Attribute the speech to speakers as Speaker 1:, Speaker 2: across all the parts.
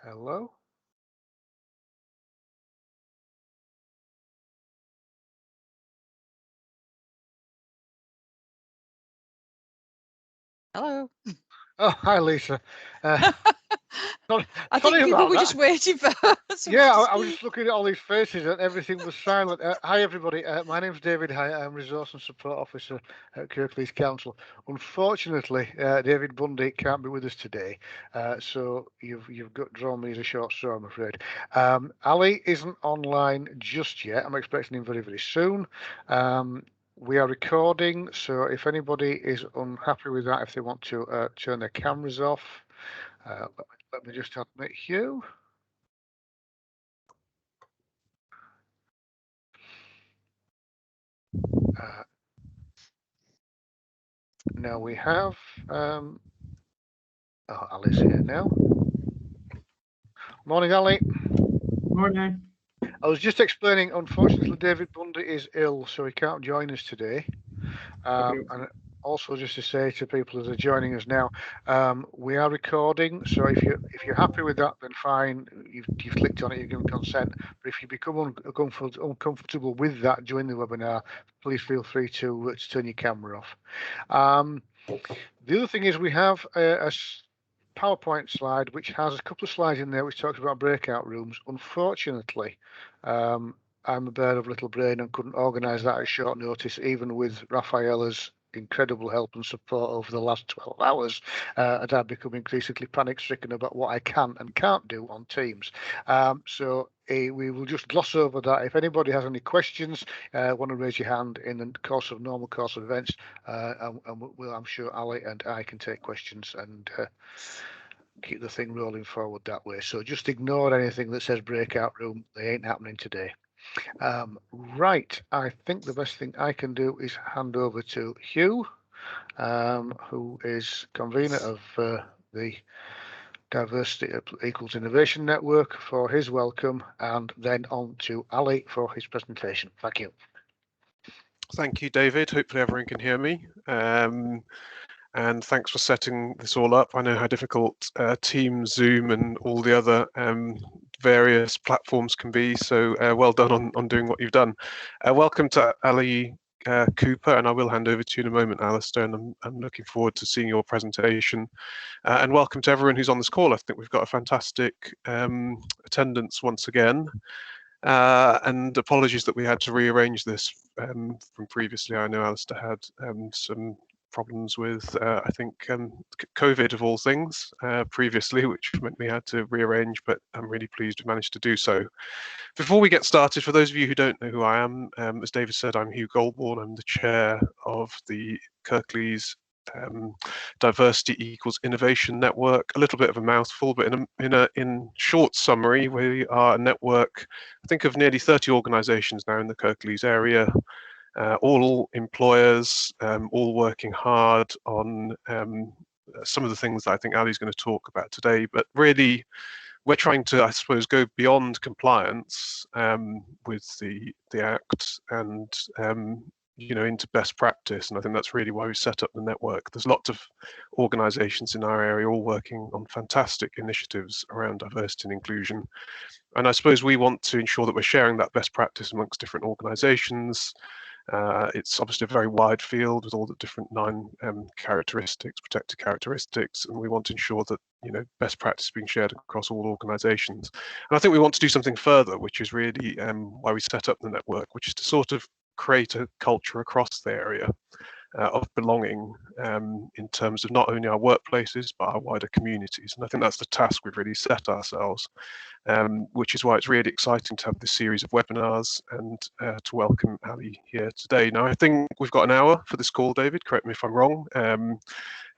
Speaker 1: Hello?
Speaker 2: Hello.
Speaker 1: Oh, hi, Lisa. Uh, sorry,
Speaker 2: I
Speaker 1: sorry
Speaker 2: think people
Speaker 1: about
Speaker 2: were just
Speaker 1: that.
Speaker 2: waiting for someone
Speaker 1: Yeah,
Speaker 2: to
Speaker 1: I was just
Speaker 2: speak.
Speaker 1: looking at all these faces and everything was silent. Hi, everybody. My name's David. Hi, I'm Resource and Support Officer at Kirklees Council. Unfortunately, David Bundy can't be with us today, so you've got drawn me as a short straw, I'm afraid. Ali isn't online just yet. I'm expecting him very, very soon. Um, we are recording, so if anybody is unhappy with that, if they want to turn their cameras off, let me just admit you. Uh, Now we have, um, oh, Ali's here now. Morning, Ali.
Speaker 3: Morning.
Speaker 1: I was just explaining, unfortunately, David Bundy is ill, so he can't join us today.
Speaker 3: Okay.
Speaker 1: And also, just to say to people that are joining us now, we are recording. So if you're happy with that, then fine. You've clicked on it, you've given consent. But if you become uncomfortable with that during the webinar, please feel free to turn your camera off. The other thing is we have a PowerPoint slide which has a couple of slides in there which talks about breakout rooms. Unfortunately, I'm a bear of little brain and couldn't organise that at short notice, even with Rafaela's incredible help and support over the last 12 hours. And I've become increasingly panic stricken about what I can and can't do on Teams. So we will just gloss over that. If anybody has any questions, want to raise your hand in the normal course of events, I'm sure Ali and I can take questions and keep the thing rolling forward that way. So just ignore anything that says breakout room. They ain't happening today. Right, I think the best thing I can do is hand over to Hugh, who is convener of the Diversity Equals Innovation Network, for his welcome, and then on to Ali for his presentation. Thank you.
Speaker 4: Thank you, David. Hopefully everyone can hear me. And thanks for setting this all up. I know how difficult Teams, Zoom, and all the other various platforms can be. So well done on doing what you've done. Welcome to Ali Cooper, and I will hand over to you in a moment, Alistair, and I'm looking forward to seeing your presentation. And welcome to everyone who's on this call. I think we've got a fantastic attendance once again. And apologies that we had to rearrange this from previously. I know Alistair had some problems with, I think, COVID of all things previously, which meant we had to rearrange, but I'm really pleased we managed to do so. Before we get started, for those of you who don't know who I am, as David said, I'm Hugh Goldborn. I'm the chair of the Kirklees Diversity Equals Innovation Network. A little bit of a mouthful, but in short summary, we are a network, I think, of nearly 30 organisations now in the Kirklees area, all employers, all working hard on some of the things that I think Ali's going to talk about today. But really, we're trying to, I suppose, go beyond compliance with the Act and into best practice. And I think that's really why we set up the network. There's lots of organisations in our area all working on fantastic initiatives around diversity and inclusion. And I suppose we want to ensure that we're sharing that best practice amongst different organisations. It's obviously a very wide field with all the different 9 characteristics, protected characteristics, and we want to ensure that best practice is being shared across all organisations. And I think we want to do something further, which is really why we set up the network, which is to sort of create a culture across the area of belonging in terms of not only our workplaces but our wider communities. And I think that's the task we've really set ourselves, which is why it's really exciting to have this series of webinars and to welcome Ali here today. Now, I think we've got an hour for this call, David, correct me if I'm wrong.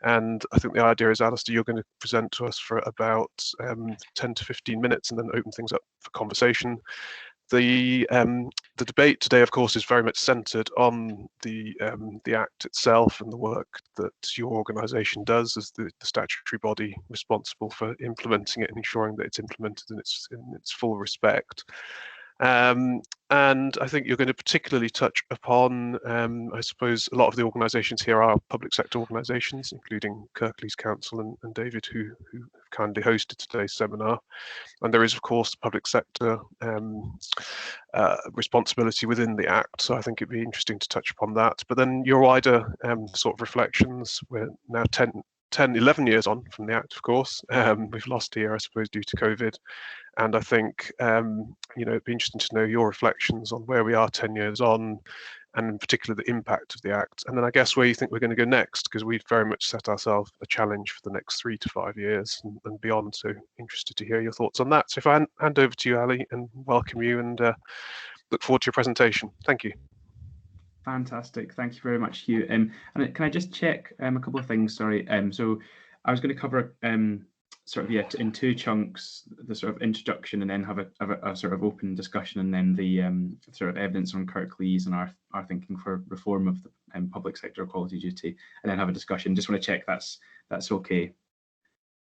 Speaker 4: And I think the idea is, Alistair, you're going to present to us for about 10 to 15 minutes and then open things up for conversation. The debate today, of course, is very much centred on the Act itself and the work that your organisation does as the statutory body responsible for implementing it and ensuring that it's implemented in its full respect. And I think you're going to particularly touch upon, I suppose, a lot of the organisations here are public sector organisations, including Kirklees Council and David, who kindly hosted today's seminar. And there is, of course, the public sector responsibility within the Act. So I think it'd be interesting to touch upon that. But then your wider sort of reflections. We're now 11 years on from the Act, of course. We've lost a year, I suppose, due to COVID. And I think, it'd be interesting to know your reflections on where we are 10 years on, and in particular the impact of the Act. And then I guess where you think we're going to go next, because we've very much set ourselves a challenge for the next 3 to 5 years and beyond. So interested to hear your thoughts on that. So if I hand over to you, Ali, and welcome you, and look forward to your presentation. Thank you.
Speaker 3: Fantastic. Thank you very much, Hugh. And can I just check a couple of things? Sorry. So I was going to cover in 2 chunks, the sort of introduction, and then have a sort of open discussion, and then the sort of evidence on Kirklees and our thinking for reform of the public sector equality duty, and then have a discussion. Just want to check that's okay.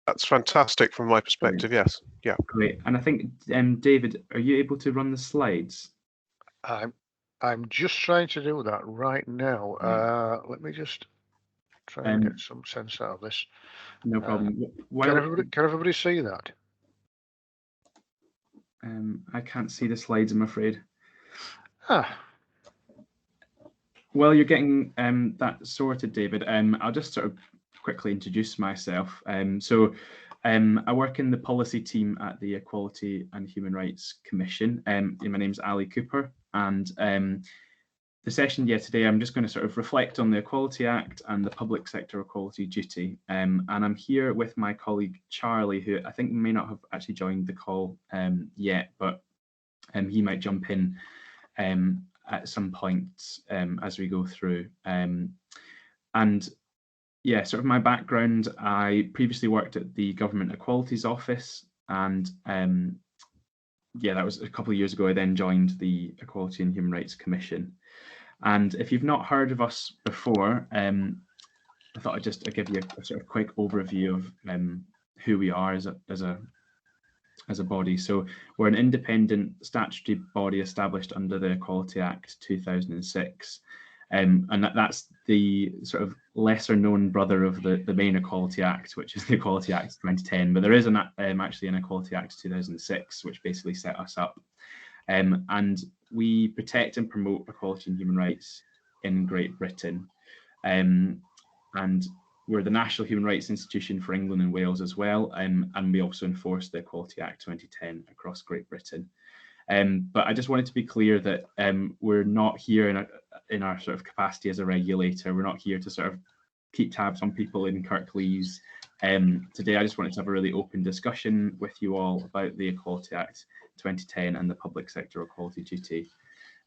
Speaker 4: That's fantastic from my perspective.
Speaker 3: Brilliant.
Speaker 4: Yes. Yeah.
Speaker 3: Great. And I think David, are you able to run the slides?
Speaker 1: I'm just trying to do that right now. Let me just try and get some sense out of this.
Speaker 3: No problem.
Speaker 1: Can everybody see that?
Speaker 3: I can't see the slides, I'm afraid.
Speaker 1: Well,
Speaker 3: you're getting that sorted, David. I'll just sort of quickly introduce myself. I work in the policy team at the Equality and Human Rights Commission. My name's Ali Cooper, and the session today, I'm just going to sort of reflect on the Equality Act and the public sector equality duty. And I'm here with my colleague Charlie, who I think may not have actually joined the call yet, but he might jump in at some point as we go through. Sort of my background, I previously worked at the Government Equalities Office, and that was a couple of years ago. I then joined the Equality and Human Rights Commission. And if you've not heard of us before, I thought I'd give you a sort of quick overview of who we are as a body. So we're an independent statutory body established under the Equality Act 2006. And that's the sort of lesser known brother of the main Equality Act, which is the Equality Act 2010. But there is actually an Equality Act 2006, which basically set us up. And we protect and promote equality and human rights in Great Britain. And we're the National Human Rights Institution for England and Wales as well. And we also enforce the Equality Act 2010 across Great Britain. But I just wanted to be clear that we're not here in our sort of capacity as a regulator. We're not here to sort of keep tabs on people in Kirklees. Today, I just wanted to have a really open discussion with you all about the Equality Act 2010 and the public sector equality duty.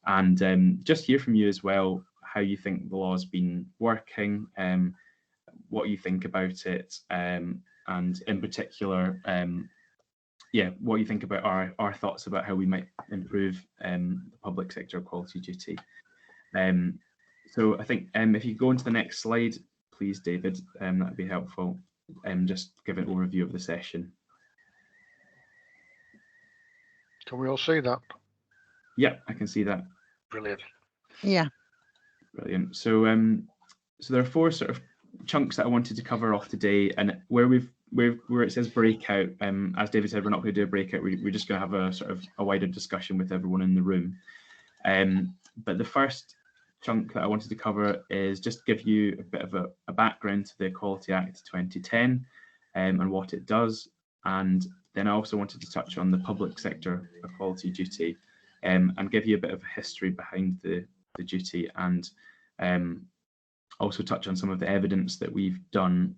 Speaker 3: And just hear from you as well, how you think the law's been working, what you think about it, and in particular, what you think about our thoughts about how we might improve the public sector equality duty. So I think if you go into the next slide, please, David, that'd be helpful. Just give an overview of the session.
Speaker 1: Can we all see that?
Speaker 3: Yeah, I can see that.
Speaker 1: Brilliant.
Speaker 2: Yeah.
Speaker 3: Brilliant. So so there are 4 sort of chunks that I wanted to cover off today, and where it says breakout, as David said, we're not going to do a breakout. We're just going to have a sort of a wider discussion with everyone in the room. But the first chunk that I wanted to cover is just give you a bit of a background to the Equality Act 2010 and what it does. And then I also wanted to touch on the public sector equality duty and give you a bit of a history behind the duty, and also touch on some of the evidence that we've done,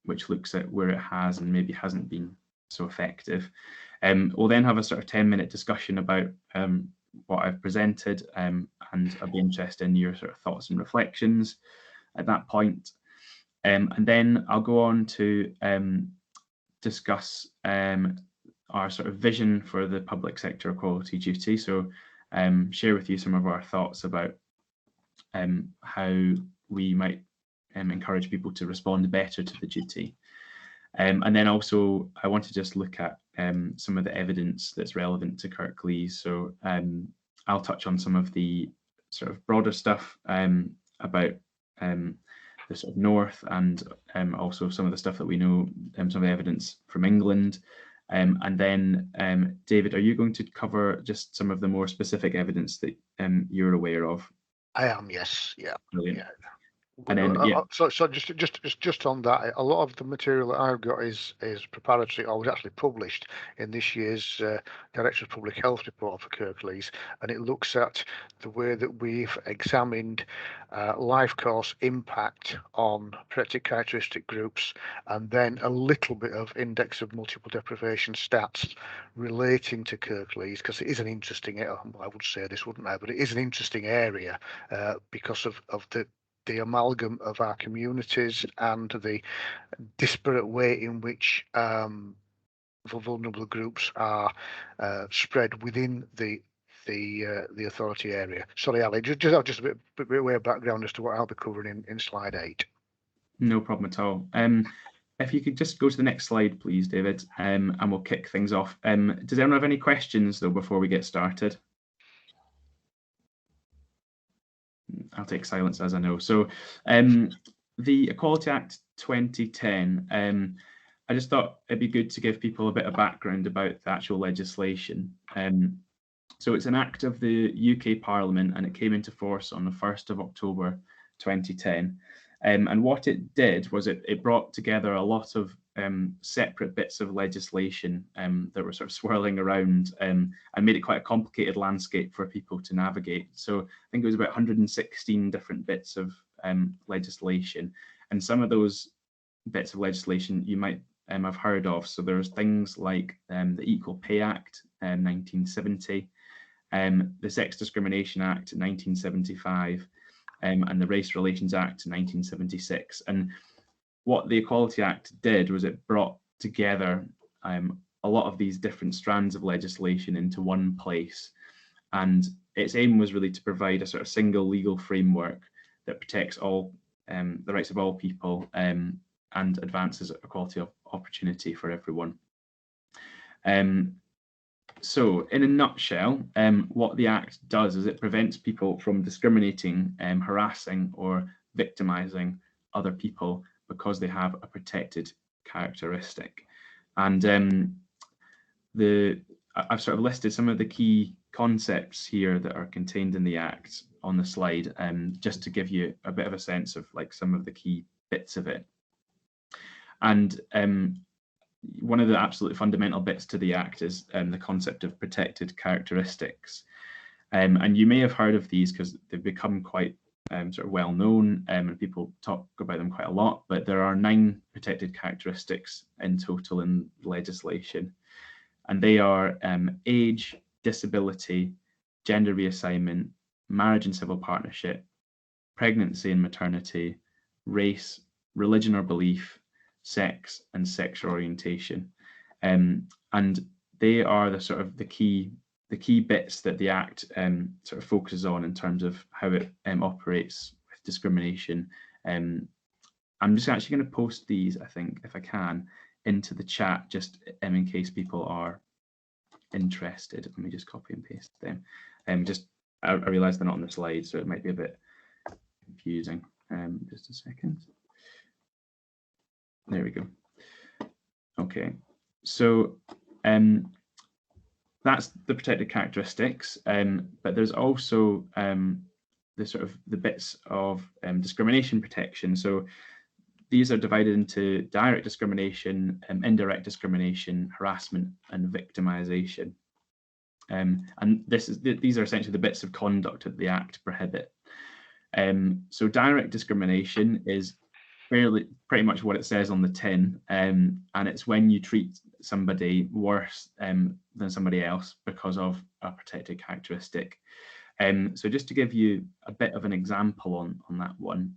Speaker 3: which looks at where it has and maybe hasn't been so effective. We'll then have a sort of 10-minute discussion about what I've presented, and I'll be interested in your sort of thoughts and reflections at that point. And then I'll go on to discuss our sort of vision for the public sector equality duty. So share with you some of our thoughts about how we might encourage people to respond better to the duty. And then also I want to just look at some of the evidence that's relevant to Kirklees. So I'll touch on some of the sort of broader stuff about the sort of north, and also some of the stuff that we know, some of the evidence from England. And then, David, are you going to cover just some of the more specific evidence that you're aware of?
Speaker 1: I am, yes, yeah.
Speaker 3: Brilliant.
Speaker 1: Yeah.
Speaker 3: And then, yeah.
Speaker 1: So just on that, a lot of the material that I've got is preparatory, or was actually published in this year's Director of Public Health report for Kirklees, and it looks at the way that we've examined life course impact on protected characteristic groups, and then a little bit of index of multiple deprivation stats relating to Kirklees, because it is an interesting, I would say this, wouldn't I? But it is an interesting area because of the amalgam of our communities and the disparate way in which vulnerable groups are spread within the authority area. Sorry, Ali, just a bit way of background as to what I'll be covering in slide 8.
Speaker 3: No problem at all. If you could just go to the next slide, please, David, and we'll kick things off. Does anyone have any questions, though, before we get started? I'll take silence as I know. So the Equality Act 2010, I just thought it'd be good to give people a bit of background about the actual legislation. So it's an act of the UK Parliament, and it came into force on the 1st of October 2010. And what it did was it brought together a lot of separate bits of legislation that were sort of swirling around, and made it quite a complicated landscape for people to navigate. So I think it was about 116 different bits of legislation, and some of those bits of legislation you might have heard of. So there's things like the Equal Pay Act 1970, the Sex Discrimination Act 1975, and the Race Relations Act 1976. And what the Equality Act did was it brought together a lot of these different strands of legislation into one place. And its aim was really to provide a sort of single legal framework that protects all the rights of all people and advances equality of opportunity for everyone. So in a nutshell, what the Act does is it prevents people from discriminating, harassing or victimizing other people because they have a protected characteristic. And I've sort of listed some of the key concepts here that are contained in the Act on the slide, just to give you a bit of a sense of like some of the key bits of it. And one of the absolutely fundamental bits to the Act is the concept of protected characteristics. And you may have heard of these because they've become quite sort of well known, and people talk about them quite a lot, but there are 9 protected characteristics in total in legislation. And they are age, disability, gender reassignment, marriage and civil partnership, pregnancy and maternity, race, religion or belief, sex, and sexual orientation. And they are the sort of the key bits that the Act sort of focuses on in terms of how it operates with discrimination. I'm just actually going to post these, I think, if I can, into the chat, just in case people are interested. Let me just copy and paste them. I realise they're not on the slide, so it might be a bit confusing. Just a second. There we go. Okay, so that's the protected characteristics, but there's also the bits of discrimination protection. So these are divided into direct discrimination, indirect discrimination, harassment, and victimization. And these are essentially the bits of conduct that the Act prohibit. So direct discrimination is pretty much what it says on the tin, and it's when you treat somebody worse than somebody else because of a protected characteristic. So just to give you a bit of an example on that one,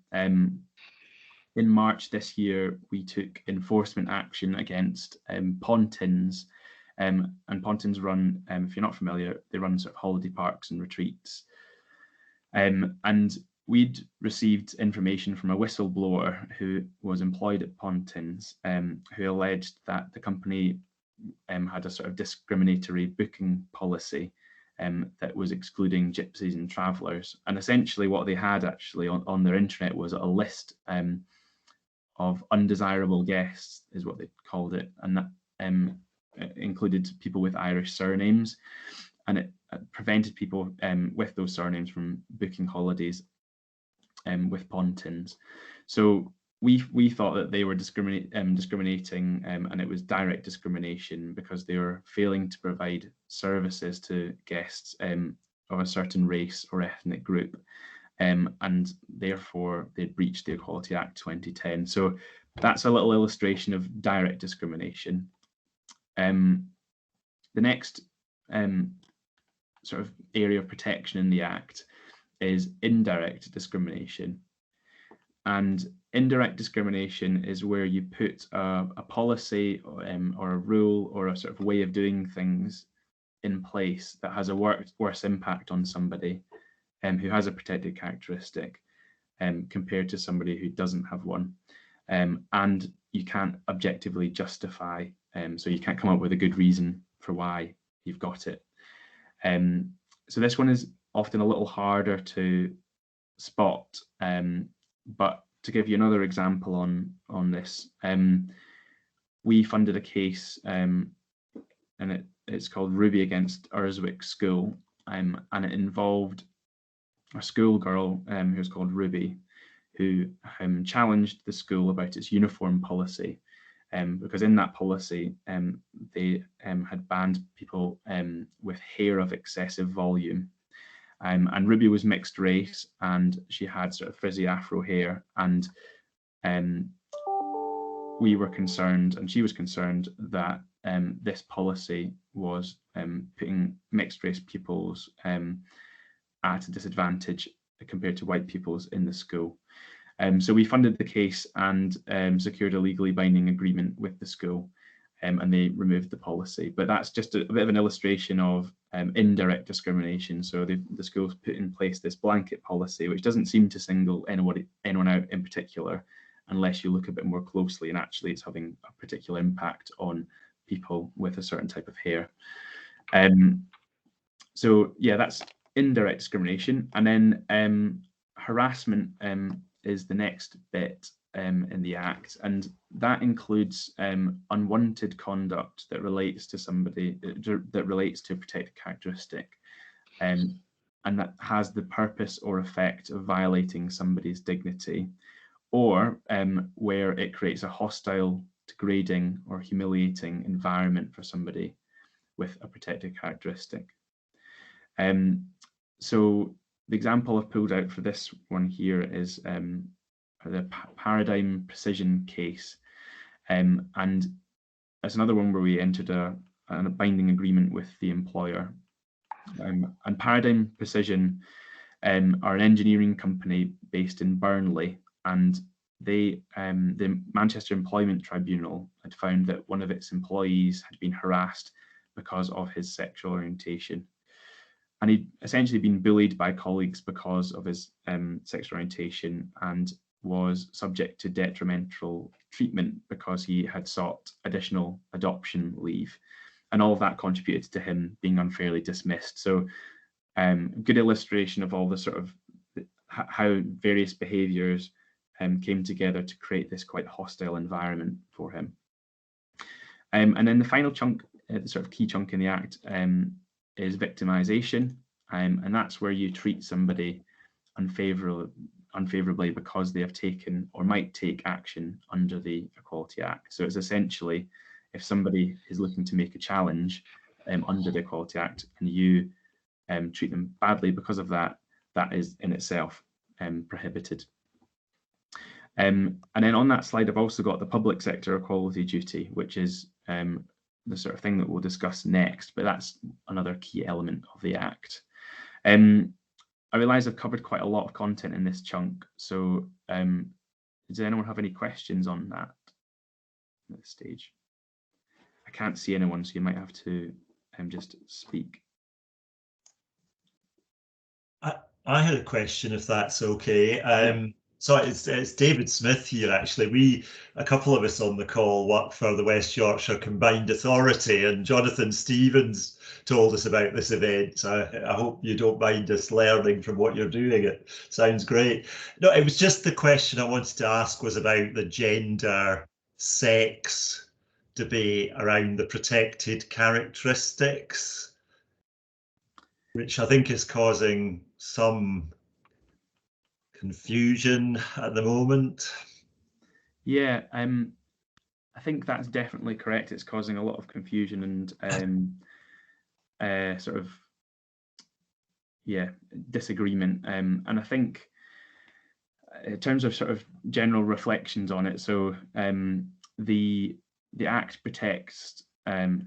Speaker 3: in March this year, we took enforcement action against Pontins, and Pontins run, if you're not familiar, they run sort of holiday parks and retreats. And we'd received information from a whistleblower who was employed at Pontins, who alleged that the company had a sort of discriminatory booking policy that was excluding gypsies and travellers. And essentially what they had actually on their intranet was a list of undesirable guests, is what they called it, and that included people with Irish surnames, and it prevented people with those surnames from booking holidays with Pontins. So we thought that they were discriminating, and it was direct discrimination because they were failing to provide services to guests of a certain race or ethnic group, and therefore they breached the Equality Act 2010. So that's a little illustration of direct discrimination. The next sort of area of protection in the Act is indirect discrimination. And indirect discrimination is where you put a policy or a rule or a sort of way of doing things in place that has a worse impact on somebody who has a protected characteristic compared to somebody who doesn't have one. And you can't objectively justify, so you can't come up with a good reason for why you've got it. So this one is often a little harder to spot, but to give you another example on this, we funded a case, and it's called Ruby against Urswick School, and it involved a schoolgirl who was called Ruby, who challenged the school about its uniform policy, because in that policy they had banned people with hair of excessive volume. And Ruby was mixed race, and she had sort of frizzy afro hair, and we were concerned, and she was concerned, that this policy was putting mixed race pupils at a disadvantage compared to white pupils in the school. So we funded the case and secured a legally binding agreement with the school, and they removed the policy. But that's just a bit of an illustration of indirect discrimination. So the school's put in place this blanket policy, which doesn't seem to single anyone out in particular, unless you look a bit more closely, and actually it's having a particular impact on people with a certain type of hair. So yeah, that's indirect discrimination. And then harassment is the next bit in the Act, and that includes unwanted conduct that relates to somebody, that relates to a protected characteristic, and that has the purpose or effect of violating somebody's dignity, or where it creates a hostile, degrading, or humiliating environment for somebody with a protected characteristic. So the example I've pulled out for this one here is the Paradigm Precision case, and it's another one where we entered a binding agreement with the employer. And Paradigm Precision are an engineering company based in Burnley, and the Manchester Employment Tribunal had found that one of its employees had been harassed because of his sexual orientation. And he'd essentially been bullied by colleagues because of his sexual orientation, and was subject to detrimental treatment because he had sought additional adoption leave. And all of that contributed to him being unfairly dismissed. So good illustration of all the sort of how various behaviours came together to create this quite hostile environment for him. And then the final chunk, the sort of key chunk in the Act, is victimisation, and that's where you treat somebody unfavourably because they have taken or might take action under the Equality Act. So it's essentially, if somebody is looking to make a challenge under the Equality Act and you treat them badly because of that, that is in itself prohibited. And then on that slide, I've also got the public sector equality duty, which is the sort of thing that we'll discuss next, but that's another key element of the Act. I realise I've covered quite a lot of content in this chunk, so does anyone have any questions on that at this stage? I can't see anyone, so you might have to just speak.
Speaker 2: I had a question, if that's okay. So it's David Smith here, actually. A couple of us on the call work for the West Yorkshire Combined Authority, and Jonathan Stevens told us about this event. So I hope you don't mind us learning from what you're doing. It sounds great. No, it was just the question I wanted to ask was about the gender, sex debate around the protected characteristics, which I think is causing some confusion at the moment.
Speaker 3: Yeah, I think that's definitely correct. It's causing a lot of confusion and sort of, yeah, disagreement. And I think in terms of sort of general reflections on it, so the Act protects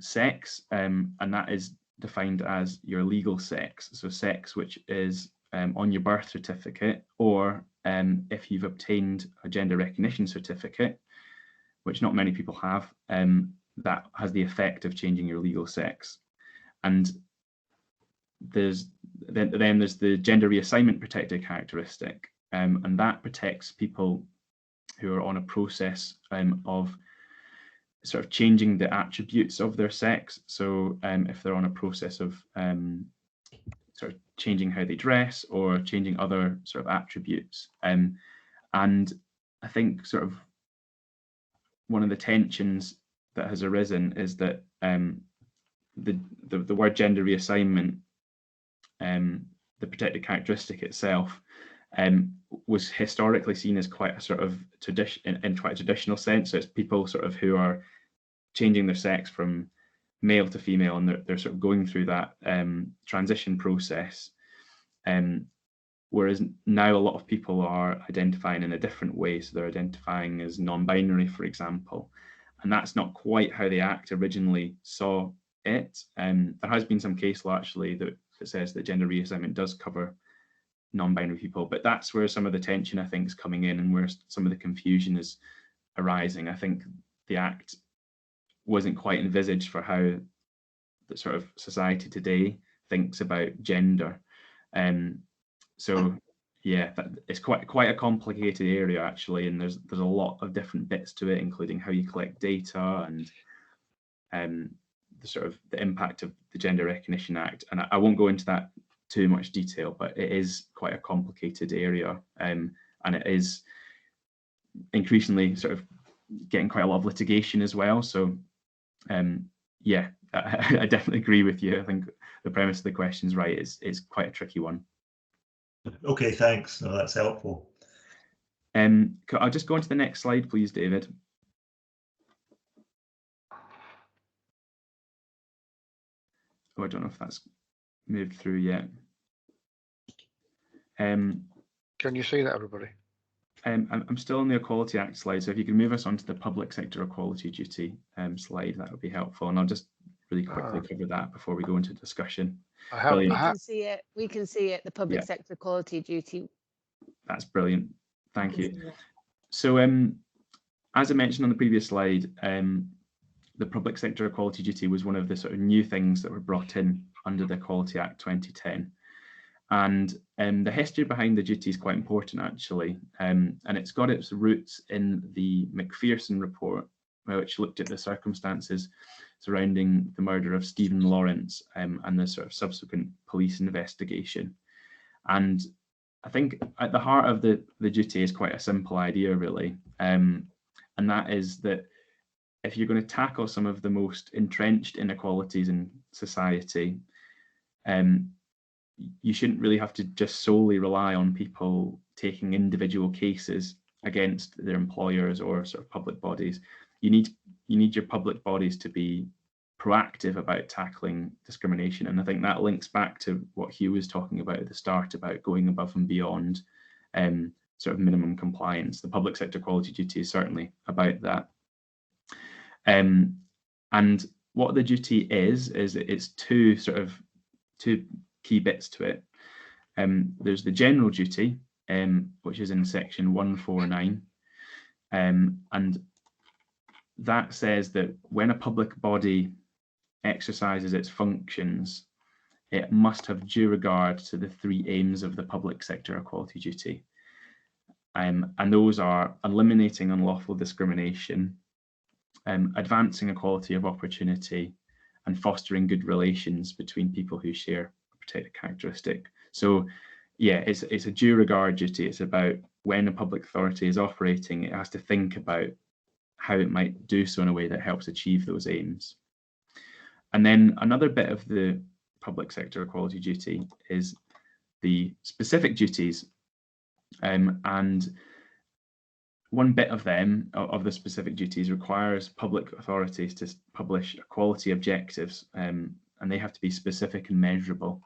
Speaker 3: sex, and that is defined as your legal sex. So sex which is on your birth certificate, or if you've obtained a gender recognition certificate, which not many people have, that has the effect of changing your legal sex. And there's the gender reassignment protected characteristic, and that protects people who are on a process of sort of changing the attributes of their sex. So if they're on a process of sort of changing how they dress or changing other sort of attributes. And I think sort of one of the tensions that has arisen is that the word gender reassignment, the protected characteristic itself, was historically seen as quite a sort of in quite a traditional sense. So it's people sort of who are changing their sex from male to female, and they're sort of going through that transition process. Whereas now a lot of people are identifying in a different way. So they're identifying as non-binary, for example, and that's not quite how the Act originally saw it. There has been some case law actually that says that gender reassignment does cover non-binary people, but that's where some of the tension, I think, is coming in, and where some of the confusion is arising. I think the Act wasn't quite envisaged for how the sort of society today thinks about gender. So yeah, it's quite a complicated area actually, and there's a lot of different bits to it, including how you collect data and the sort of the impact of the Gender Recognition Act. And I won't go into that too much detail, but it is quite a complicated area, and it is increasingly sort of getting quite a lot of litigation as well. So yeah, I definitely agree with you. I think the premise of the question is right. It's quite a tricky one.
Speaker 2: Okay, thanks. No, that's helpful.
Speaker 3: I'll just go on to the next slide, please, David. Oh, I don't know if that's moved through yet.
Speaker 1: Can you see that, everybody?
Speaker 3: I'm still on the Equality Act slide, so if you can move us onto the public sector equality duty slide, that would be helpful. And I'll just really quickly cover that before we go into discussion.
Speaker 5: We can see it. We can see it. The public sector equality duty.
Speaker 3: That's brilliant. Thank you. So, as I mentioned on the previous slide, the public sector equality duty was one of the sort of new things that were brought in under the Equality Act 2010. And the history behind the duty is quite important, actually. And it's got its roots in the Macpherson report, which looked at the circumstances surrounding the murder of Stephen Lawrence and the sort of subsequent police investigation. And I think at the heart of the duty is quite a simple idea, really. And that is that if you're going to tackle some of the most entrenched inequalities in society, you shouldn't really have to just solely rely on people taking individual cases against their employers or sort of public bodies. You need your public bodies to be proactive about tackling discrimination. And I think that links back to what Hugh was talking about at the start about going above and beyond sort of minimum compliance. The public sector equality duty is certainly about that. And what the duty is it's two key bits to it. There's the general duty, which is in section 149, and that says that when a public body exercises its functions it must have due regard to the 3 aims of the public sector equality duty. And those are eliminating unlawful discrimination, advancing equality of opportunity, and fostering good relations between people who share a protected characteristic. So yeah, it's a due regard duty. It's about when a public authority is operating, it has to think about how it might do so in a way that helps achieve those aims. And then another bit of the public sector equality duty is the specific duties. And one bit of them, of the specific duties, requires public authorities to publish equality objectives, and they have to be specific and measurable.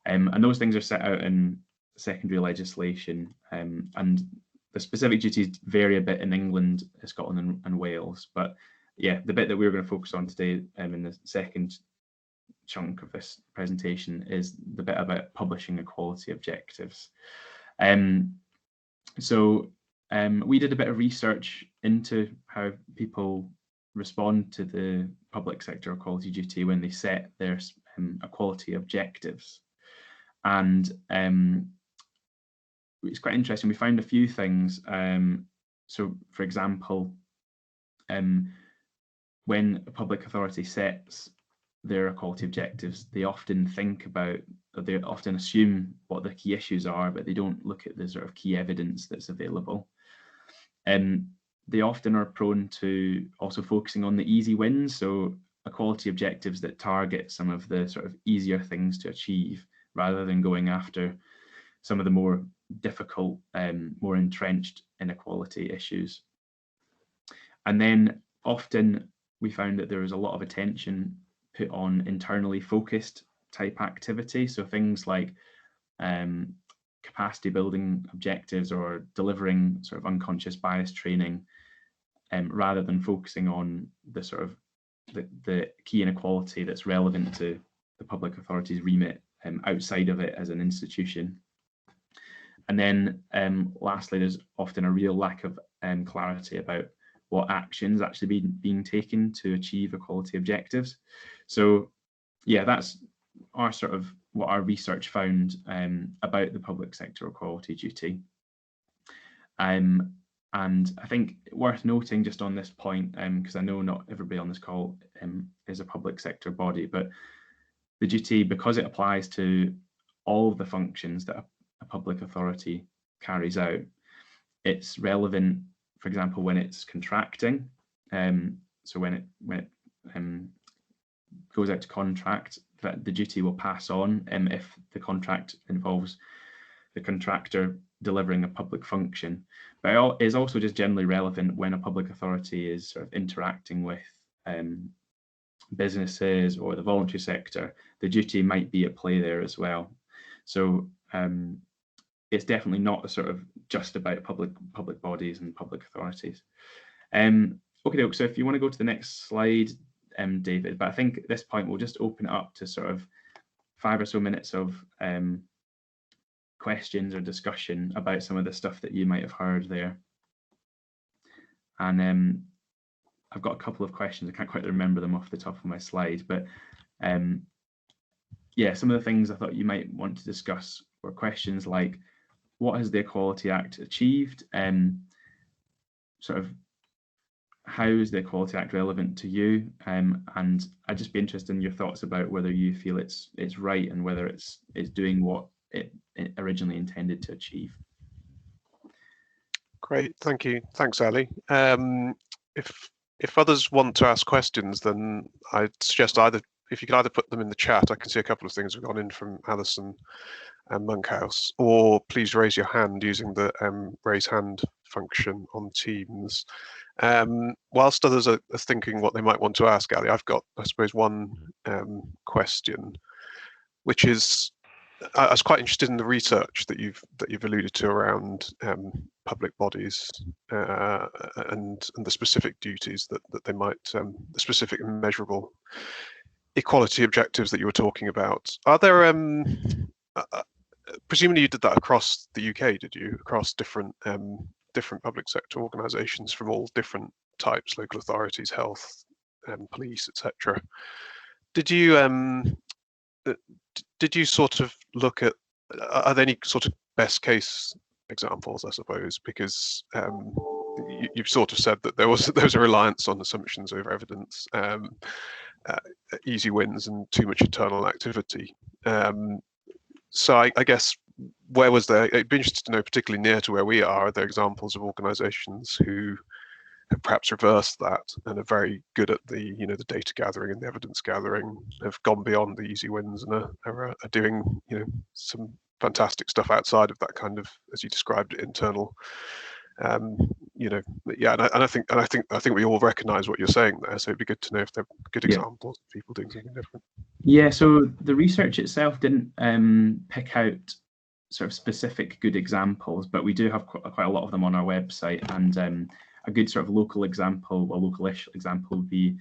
Speaker 3: And those things are set out in secondary legislation, and the specific duties vary a bit in England, Scotland and Wales. But yeah, the bit that we're going to focus on today in the second chunk of this presentation is the bit about publishing equality objectives. We did a bit of research into how people respond to the public sector equality duty when they set their equality objectives. And it's quite interesting. We found a few things. So, for example, when a public authority sets their equality objectives, they often assume what the key issues are, but they don't look at the sort of key evidence that's available. They often are prone to also focusing on the easy wins, so equality objectives that target some of the sort of easier things to achieve, rather than going after some of the more difficult, more entrenched inequality issues. And then often we found that there was a lot of attention put on internally focused type activity. So things like capacity building objectives or delivering sort of unconscious bias training, rather than focusing on the sort of the key inequality that's relevant to the public authority's remit outside of it as an institution. And then lastly, there's often a real lack of clarity about what actions actually being taken to achieve equality objectives. So yeah, that's our sort of what our research found about the public sector equality duty. And I think worth noting just on this point, because I know not everybody on this call is a public sector body, but the duty, because it applies to all of the functions that a public authority carries out, it's relevant, for example, when it's contracting. So when it goes out to contract, that the duty will pass on if the contract involves the contractor delivering a public function. But it is also just generally relevant when a public authority is sort of interacting with businesses or the voluntary sector. The duty might be at play there as well. So it's definitely not sort of just about public bodies and public authorities. Okay, so if you want to go to the next slide, David, but I think at this point we'll just open it up to sort of 5 or so minutes of questions or discussion about some of the stuff that you might have heard there. And I've got a couple of questions. I can't quite remember them off the top of my slide, but yeah, some of the things I thought you might want to discuss were questions like, what has the Equality Act achieved? Sort of, how is the Equality Act relevant to you? And I'd just be interested in your thoughts about whether you feel it's right and whether it's doing what it originally intended to achieve.
Speaker 4: Great, thank you. Thanks, Ali. If others want to ask questions, then I'd suggest if you could either put them in the chat. I can see a couple of things have gone in from Alison and Monkhouse, or please raise your hand using the raise hand function on Teams. Whilst others are thinking what they might want to ask, Ali, I've got, I suppose, one question, which is, I was quite interested in the research that you've alluded to around public bodies and the specific duties that they might, the specific and measurable equality objectives that you were talking about. Are there, presumably you did that across the UK, did you? Across different public sector organisations from all different types, local authorities, health, police, etc. Did did you sort of look at, are there any sort of best case examples, I suppose, because you've sort of said that there was a reliance on assumptions over evidence, easy wins and too much internal activity. So I guess, where was there, it'd be interesting to know, particularly near to where we are there examples of organisations who have perhaps reversed that and are very good at the the data gathering and the evidence gathering, have gone beyond the easy wins and are doing some fantastic stuff outside of that kind of, as you described it, internal. Yeah, and I think we all recognise what you're saying there. So it'd be good to know if there are good examples of people doing something different.
Speaker 3: Yeah. So the research itself didn't pick out sort of specific good examples, but we do have quite a lot of them on our website. And a good sort of local example, a localish example, would be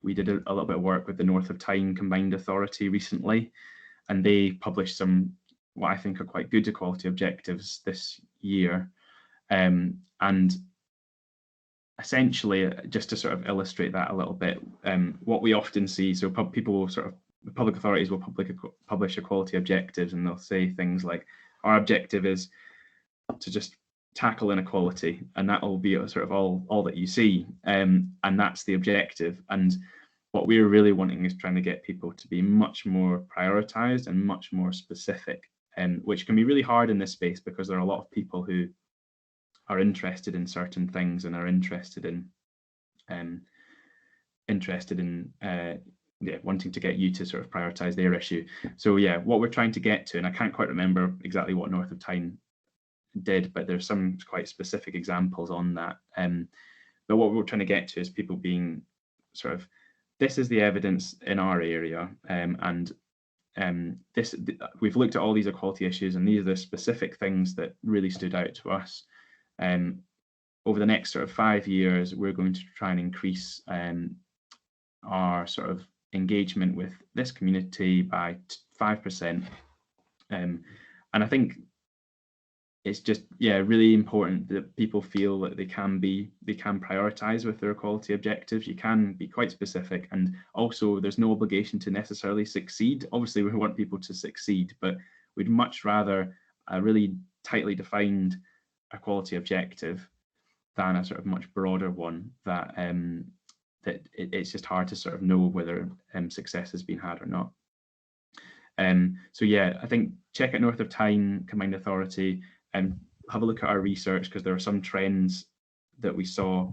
Speaker 3: we did a little bit of work with the North of Tyne Combined Authority recently, and they published some what I think are quite good equality objectives this year. And essentially, just to sort of illustrate that a little bit, what we often see, so people will public authorities will publish equality objectives, and they'll say things like, our objective is to just tackle inequality, and that will be sort of all that you see, and that's the objective. And what we're really wanting is trying to get people to be much more prioritized and much more specific, which can be really hard in this space because there are a lot of people who are interested in certain things and are interested in wanting to get you to sort of prioritize their issue. So yeah, what we're trying to get to, and I can't quite remember exactly what North of Tyne did, but there's some quite specific examples on that. But what we're trying to get to is people being sort of, this is the evidence in our area, and we've looked at all these equality issues, and these are the specific things that really stood out to us. Over the next sort of 5 years, we're going to try and increase our sort of engagement with this community by 5%. And I think it's just, really important that people feel that they can prioritize with their equality objectives. You can be quite specific, and also there's no obligation to necessarily succeed. Obviously, we want people to succeed, but we'd much rather a really tightly defined equality objective than a sort of much broader one that it's just hard to sort of know whether success has been had or not. So yeah, I think check out North of Tyne Combined Authority and have a look at our research, because there are some trends that we saw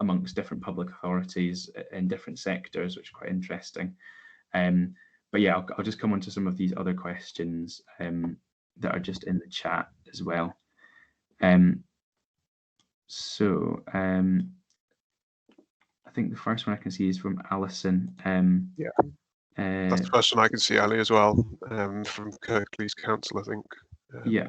Speaker 3: amongst different public authorities in different sectors, which is quite interesting. But yeah, I'll just come on to some of these other questions that are just in the chat as well. I think the first one I can see is from Alison.
Speaker 4: That's the first one I can see, Ali, as well, from Kirklees Council, I think.
Speaker 3: Yeah.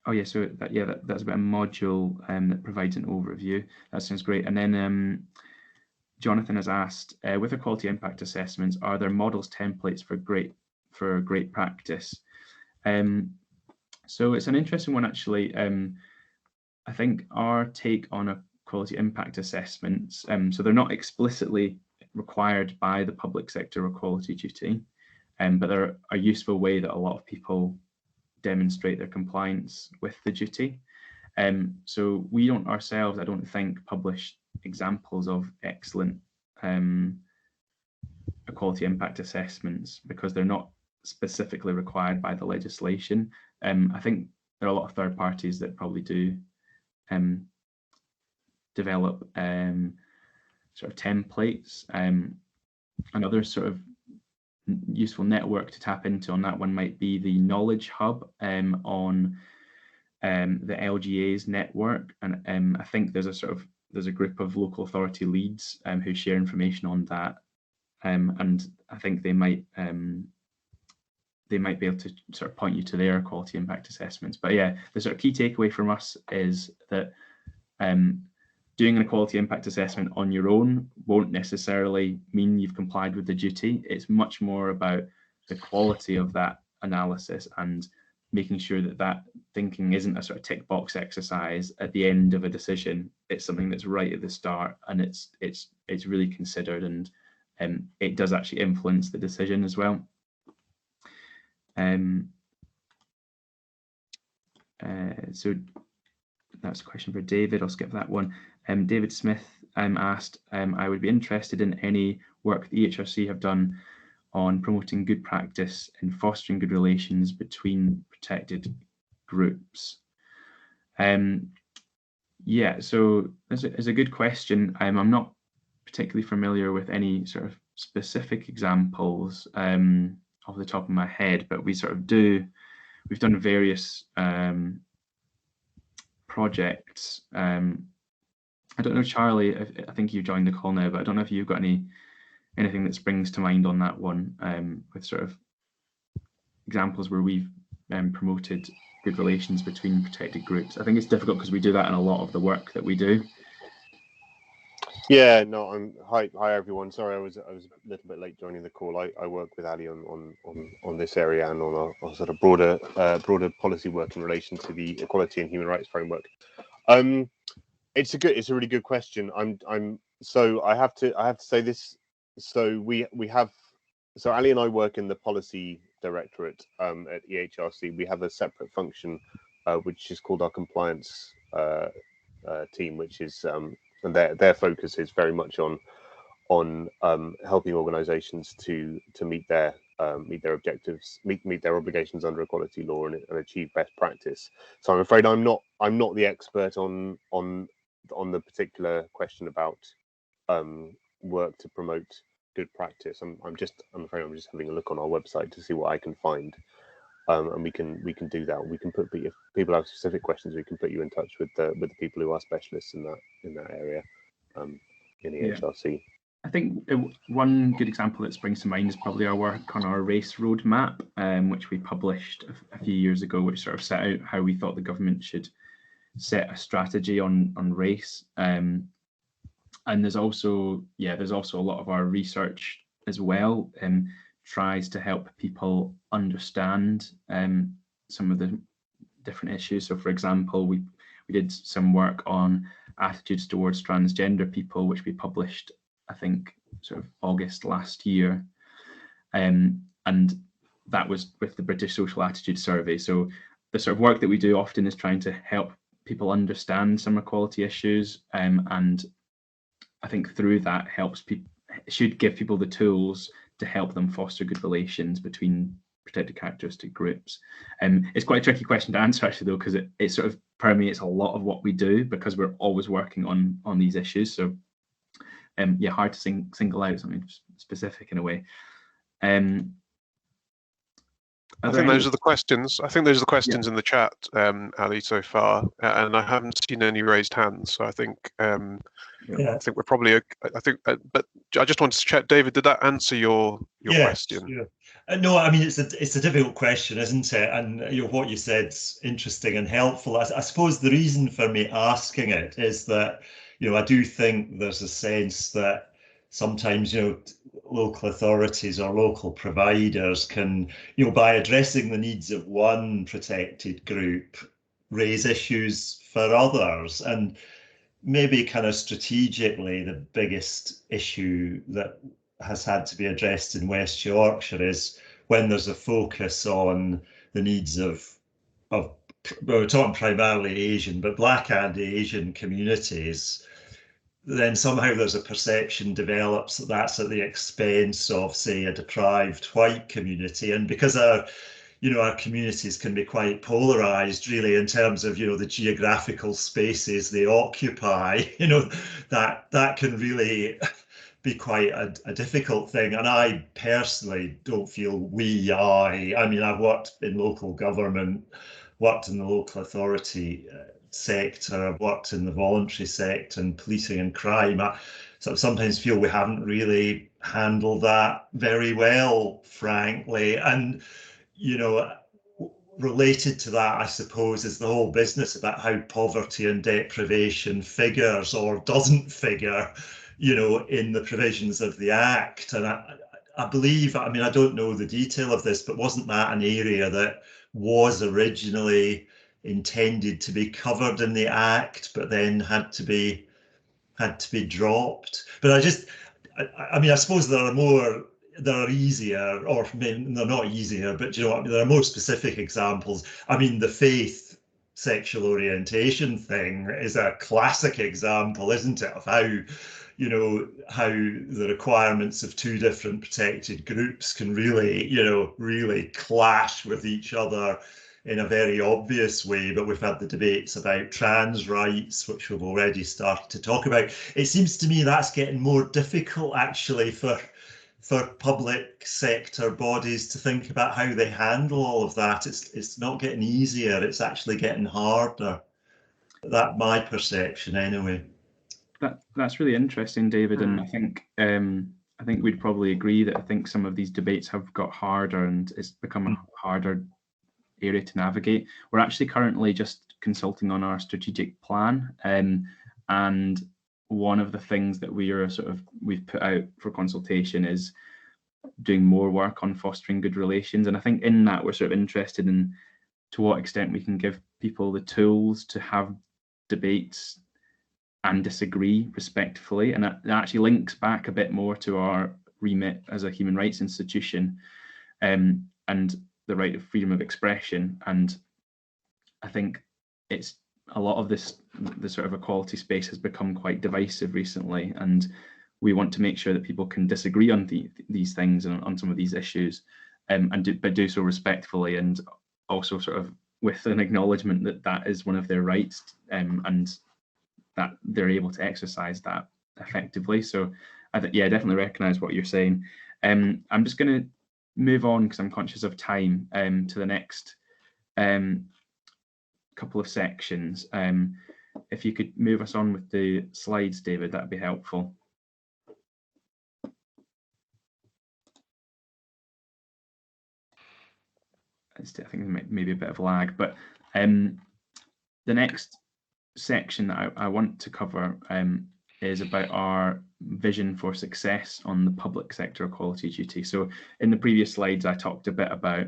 Speaker 3: Oh yeah, so that's about a module that provides an overview. That sounds great. And then Jonathan has asked, with equality impact assessments, are there models, templates for great practice? So it's an interesting one, actually. I think our take on equality impact assessments, so they're not explicitly required by the public sector equality duty, but they're a useful way that a lot of people demonstrate their compliance with the duty. So we don't ourselves, I don't think, publish examples of excellent equality impact assessments because they're not specifically required by the legislation. I think there are a lot of third parties that probably do develop sort of templates. Another sort of useful network to tap into on that one might be the Knowledge Hub on the LGA's network, and I think there's a group of local authority leads who share information on that, and I think they might be able to sort of point you to their equality impact assessments. But yeah, the sort of key takeaway from us is that doing an equality impact assessment on your own won't necessarily mean you've complied with the duty. It's much more about the quality of that analysis and making sure that that thinking isn't a sort of tick box exercise at the end of a decision. It's something that's right at the start, and it's really considered, and it does actually influence the decision as well. So that's a question for David. I'll skip that one. David Smith asked, I would be interested in any work the EHRC have done on promoting good practice and fostering good relations between protected groups. Yeah, so it's a good question. I'm not particularly familiar with any sort of specific examples off the top of my head, but we've done various projects. I don't know, Charlie, I think you joined the call now, but I don't know if you've got anything that springs to mind on that one, with sort of examples where we've promoted good relations between protected groups. I think it's difficult because we do that in a lot of the work that we do.
Speaker 6: Yeah, no, hi everyone. Sorry, I was a little bit late joining the call. I work with Ali on this area and on a sort of broader policy work in relation to the equality and human rights framework. It's a really good question. So I have to say this. So so Ali and I work in the policy directorate at EHRC. We have a separate function which is called our compliance team, which is and their focus is very much on helping organisations to meet their objectives, meet their obligations under equality law and achieve best practice. So I'm afraid I'm not the expert on the particular question about work to promote good practice. I'm afraid I'm just having a look on our website to see what I can find. And we can do that. We can put, if people have specific questions, we can put you in touch with the people who are specialists in that area in EHRC.
Speaker 3: I think one good example that springs to mind is probably our work on our race roadmap, which we published a few years ago, which sort of set out how we thought the government should set a strategy on race. And there's also a lot of our research as well. Tries to help people understand some of the different issues. So, for example, we did some work on attitudes towards transgender people, which we published, I think, sort of August last year. And that was with the British Social Attitude Survey. So the sort of work that we do often is trying to help people understand some equality issues. And I think through that should give people the tools to help them foster good relations between protected characteristic groups. It's quite a tricky question to answer, actually, though, because it sort of permeates a lot of what we do because we're always working on these issues. So yeah, hard to single out something specific in a way. I
Speaker 4: think those are the questions. I think those are the questions in the chat, Ali, so far, and I haven't seen any raised hands. So I think I think we're probably. But I just wanted to check, David. Did that answer your question?
Speaker 2: Yeah. No, I mean it's a difficult question, isn't it? And what you said's interesting and helpful. I suppose the reason for me asking it is that I do think there's a sense that sometimes local authorities or local providers can by addressing the needs of one protected group raise issues for others. And maybe kind of strategically the biggest issue that has had to be addressed in West Yorkshire is when there's a focus on the needs of we're talking primarily Asian, but Black and Asian communities, then somehow there's a perception develops that that's at the expense of, say, a deprived white community. And because our communities can be quite polarized, really, in terms of, the geographical spaces they occupy, that can really be quite a difficult thing. And I personally don't feel I mean, I've worked in local government, worked in the local authority sector, I've worked in the voluntary sector and policing and crime. I sometimes feel we haven't really handled that very well, frankly. And related to that, I suppose, is the whole business about how poverty and deprivation figures or doesn't figure, in the provisions of the Act. And I believe, I mean, I don't know the detail of this, but wasn't that an area that was originally intended to be covered in the Act, but then had to be dropped? But I mean, I suppose there are easier, or maybe they're not easier, but you know what I mean, there are more specific examples. I mean, the faith sexual orientation thing is a classic example, isn't it, of how, you know, how the requirements of two different protected groups can really, you know, really clash with each other in a very obvious way. But we've had the debates about trans rights, which we've already started to talk about. It seems to me that's getting more difficult actually for public sector bodies to think about how they handle all of that. It's not getting easier, it's actually getting harder. That's my perception anyway.
Speaker 3: That's really interesting, David, and I think we'd probably agree that I think some of these debates have got harder and it's become a harder area to navigate. We're actually currently just consulting on our strategic plan, and one of the things that we've put out for consultation is doing more work on fostering good relations. And I think in that we're sort of interested in to what extent we can give people the tools to have debates and disagree respectfully. And that actually links back a bit more to our remit as a human rights institution, and the right of freedom of expression. And I think it's a lot of the sort of equality space has become quite divisive recently, and we want to make sure that people can disagree on these things and on some of these issues, but do so respectfully, and also sort of with an acknowledgement that that is one of their rights, and that they're able to exercise that effectively. So I definitely recognise what you're saying. I'm just going to move on because I'm conscious of time, to the next couple of sections. If you could move us on with the slides, David, that'd be helpful. I think maybe a bit of lag, but the next section that I want to cover is about our vision for success on the public sector equality duty. So in the previous slides, I talked a bit about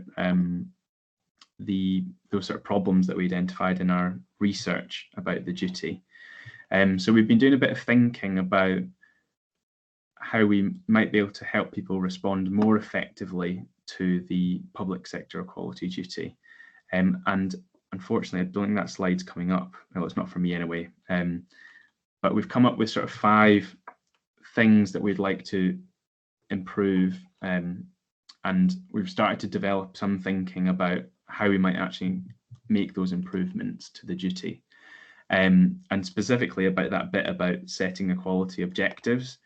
Speaker 3: those sort of problems that we identified in our research about the duty. So we've been doing a bit of thinking about how we might be able to help people respond more effectively to the public sector equality duty. And unfortunately, I don't think that slide's coming up. Well, it's not for me anyway. But we've come up with sort of 5 things that we'd like to improve. And we've started to develop some thinking about how we might actually make those improvements to the duty. And specifically about that bit about setting equality objectives.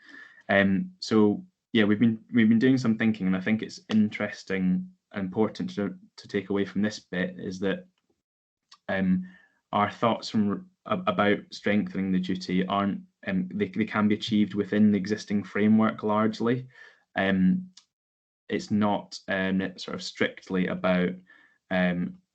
Speaker 3: So yeah, we've been doing some thinking, and I think it's interesting and important to take away from this bit is that our thoughts about strengthening the duty aren't they can be achieved within the existing framework largely. It's not sort of strictly about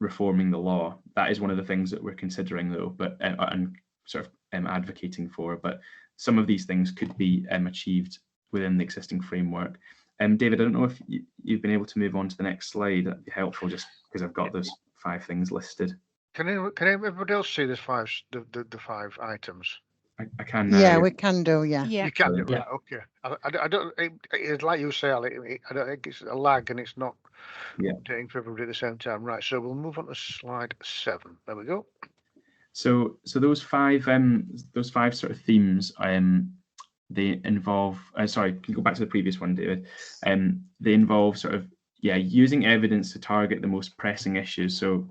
Speaker 3: reforming the law. That is one of the things that we're considering, though, but and sort of advocating for. But some of these things could be achieved within the existing framework. David, I don't know if you've been able to move on to the next slide. That'd be helpful, just because I've got those 5 things listed.
Speaker 1: Can everybody else see the 5 items?
Speaker 3: I can now.
Speaker 7: Yeah, we can do. Yeah.
Speaker 1: You can do, right? Okay. I don't. It's like you say, Ali, I don't think it's a lag, and it's not updating for everybody at the same time. Right. So we'll move on to slide 7. There we go.
Speaker 3: So those 5 sort of themes, they involve. Sorry, can you go back to the previous one, David? They involve sort of using evidence to target the most pressing issues. So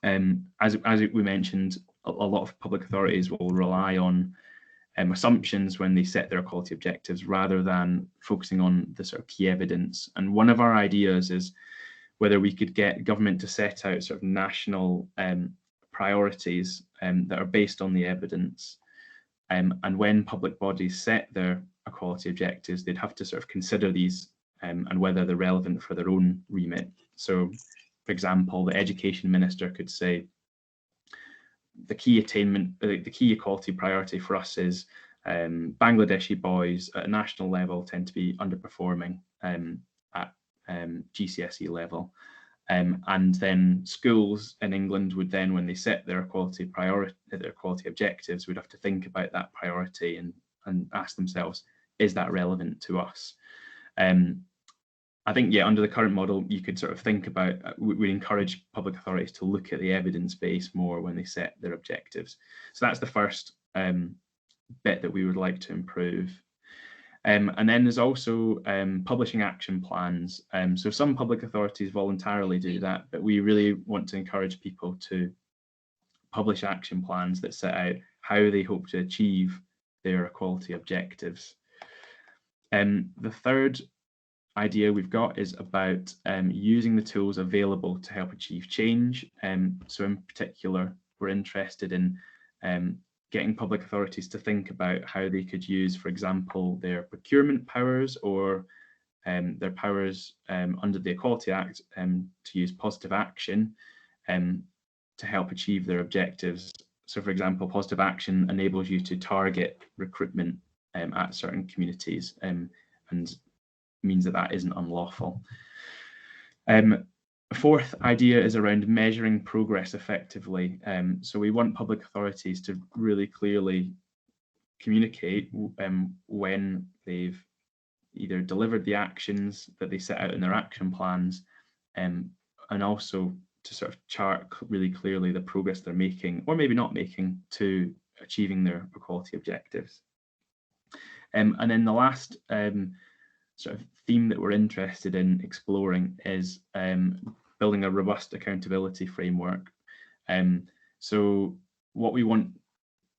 Speaker 3: as we mentioned, a lot of public authorities will rely on assumptions when they set their equality objectives rather than focusing on the sort of key evidence. And one of our ideas is whether we could get government to set out sort of national priorities that are based on the evidence. And when public bodies set their equality objectives, they'd have to sort of consider these and whether they're relevant for their own remit. So, for example, the education minister could say, the key equality priority for us is Bangladeshi boys at a national level tend to be underperforming at GCSE level. And then schools in England would then, when they set their equality objectives, would have to think about that priority and ask themselves, is that relevant to us? I think, yeah, under the current model, you could sort of think about, we encourage public authorities to look at the evidence base more when they set their objectives. So that's the first bit that we would like to improve. And then there's also publishing action plans. So some public authorities voluntarily do that, but we really want to encourage people to publish action plans that set out how they hope to achieve their equality objectives. The third idea we've got is about using the tools available to help achieve change. So in particular, we're interested in getting public authorities to think about how they could use, for example, their procurement powers or their powers under the Equality Act to use positive action to help achieve their objectives. So for example, positive action enables you to target recruitment at certain communities and means that isn't unlawful. A fourth idea is around measuring progress effectively. So we want public authorities to really clearly communicate when they've either delivered the actions that they set out in their action plans, and also to sort of chart really clearly the progress they're making, or maybe not making, to achieving their equality objectives. And then the last sort of theme that we're interested in exploring is building a robust accountability framework. So what we want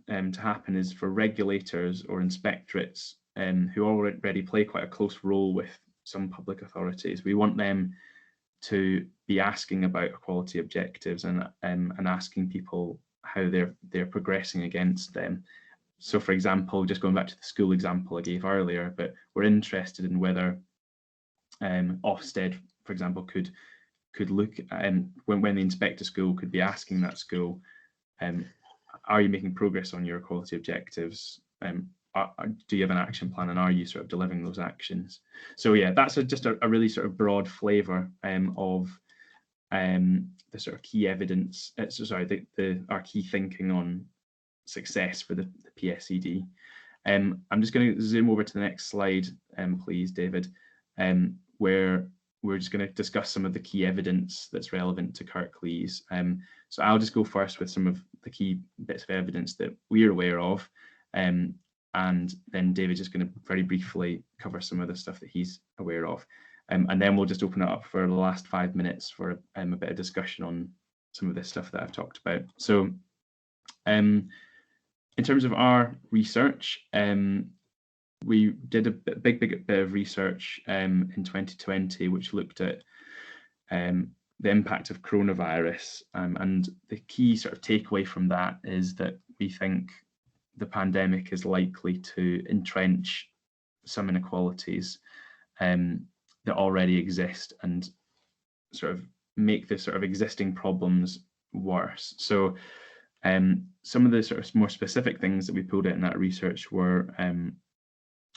Speaker 3: to happen is for regulators or inspectorates who already play quite a close role with some public authorities, we want them to be asking about equality objectives and asking people how they're progressing against them. So for example, just going back to the school example I gave earlier, but we're interested in whether Ofsted, for example, could look when they inspect a school, could be asking that school, are you making progress on your equality objectives? Do you have an action plan, and are you sort of delivering those actions? So yeah, that's just a really sort of broad flavour of the sort of key evidence. Our key thinking on success for the PSED. I'm just going to zoom over to the next slide, please, David, where we're just going to discuss some of the key evidence that's relevant to Kirklees. So I'll just go first with some of the key bits of evidence that we're aware of, and then David's just going to very briefly cover some of the stuff that he's aware of. And then we'll just open it up for the last 5 minutes for a bit of discussion on some of this stuff that I've talked about. So in terms of our research, we did a big bit of research in 2020, which looked at the impact of coronavirus. And the key sort of takeaway from that is that we think the pandemic is likely to entrench some inequalities that already exist and sort of make the sort of existing problems worse. So some of the sort of more specific things that we pulled out in that research were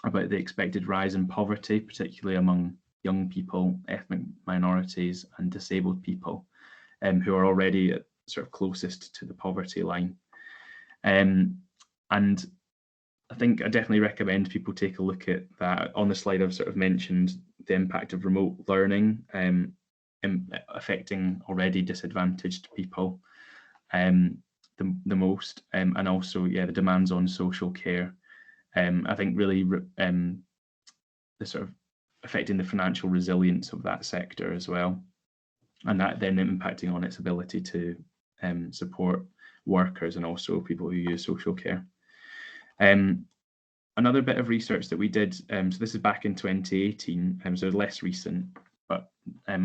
Speaker 3: about the expected rise in poverty, particularly among young people, ethnic minorities, and disabled people, who are already at sort of closest to the poverty line. And I think I definitely recommend people take a look at that. On the slide, I've sort of mentioned the impact of remote learning affecting already disadvantaged people the most, and also, yeah, the demands on social care. I think really the sort of affecting the financial resilience of that sector as well, and that then impacting on its ability to support workers and also people who use social care. Another bit of research that we did, so this is back in 2018, so less recent, but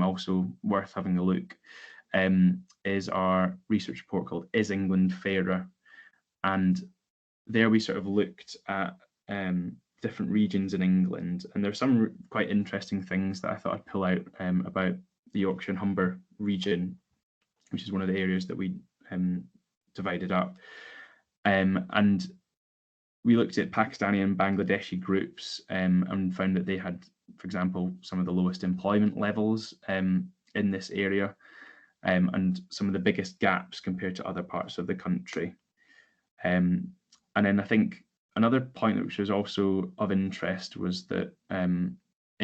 Speaker 3: also worth having a look, is our research report called Is England Fairer? And there we sort of looked at different regions in England, and there's some quite interesting things that I thought I'd pull out about the Yorkshire and Humber region, which is one of the areas that we divided up. And we looked at Pakistani and Bangladeshi groups and found that they had, for example, some of the lowest employment levels in this area, and some of the biggest gaps compared to other parts of the country. And then I think Another point which was also of interest was that in